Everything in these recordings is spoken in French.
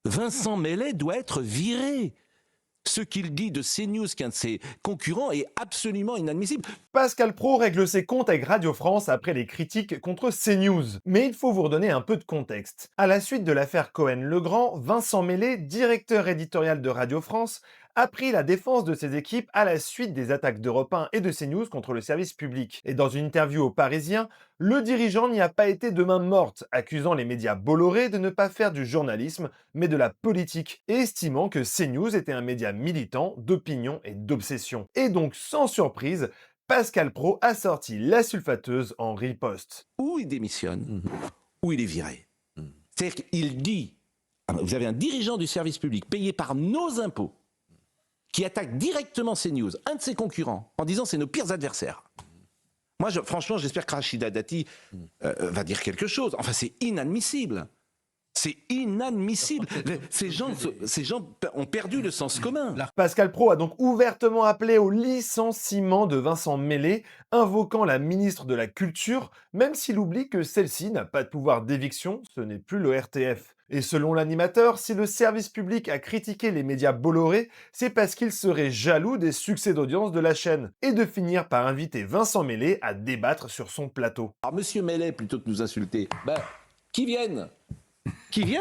Vincent Meslet doit être viré. Ce qu'il dit de CNews, qu'un de ses concurrents, est absolument inadmissible. Pascal Praud règle ses comptes avec Radio France après les critiques contre CNews. Mais il faut vous redonner un peu de contexte. À la suite de l'affaire Cohen-Legrand, Vincent Meslet, directeur éditorial de Radio France, a pris la défense de ses équipes à la suite des attaques d'Europe 1 et de CNews contre le service public. Et dans une interview au Parisien, le dirigeant n'y a pas été de main morte, accusant les médias Bolloré de ne pas faire du journalisme, mais de la politique, et estimant que CNews était un média militant, d'opinion et d'obsession. Et donc, sans surprise, Pascal Praud a sorti la sulfateuse en riposte. Ou il démissionne, ou il est viré. C'est-à-dire qu'il dit, vous avez un dirigeant du service public payé par nos impôts, qui attaque directement CNews, un de ses concurrents, en disant c'est nos pires adversaires. Moi, franchement, j'espère que Rachida Dati va dire quelque chose. Enfin, c'est inadmissible. C'est inadmissible. Ces gens ont perdu le sens commun. Pascal Praud a donc ouvertement appelé au licenciement de Vincent Meslet, invoquant la ministre de la Culture, même s'il oublie que celle-ci n'a pas de pouvoir d'éviction, ce n'est plus le RTF. Et selon l'animateur, si le service public a critiqué les médias Bolloré, c'est parce qu'il serait jaloux des succès d'audience de la chaîne, et de finir par inviter Vincent Meslet à débattre sur son plateau. Alors, monsieur Meslet, plutôt que de nous insulter, qui vienne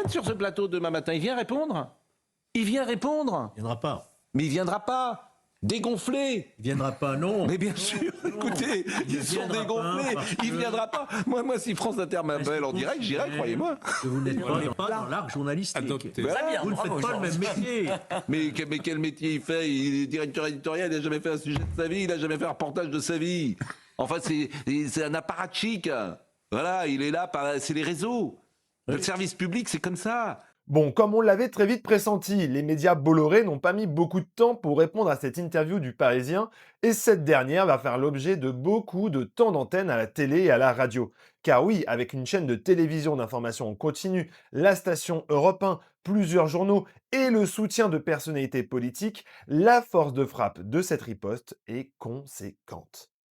sur ce plateau demain matin, il vient répondre. Il viendra pas. Mais il viendra pas. Dégonflé. Il viendra pas, non. Mais bien sûr, écoutez, ils sont dégonflés. Il viendra pas. Moi, si France Inter m'appelle en direct, j'irai, croyez-moi. Que vous n'êtes pas dans l'arc journalistique. Vous ne faites pas le même métier. Mais quel métier il fait? Il est directeur éditorial, il n'a jamais fait un sujet de sa vie, il n'a jamais fait un reportage de sa vie. Enfin, c'est un apparatchik. Voilà, il est là, c'est les réseaux. Le service public, c'est comme ça. Bon, comme on l'avait très vite pressenti, les médias Bolloré n'ont pas mis beaucoup de temps pour répondre à cette interview du Parisien, et cette dernière va faire l'objet de beaucoup de temps d'antenne à la télé et à la radio. Car oui, avec une chaîne de télévision d'information en continu, la station Europe 1, plusieurs journaux et le soutien de personnalités politiques, la force de frappe de cette riposte est conséquente.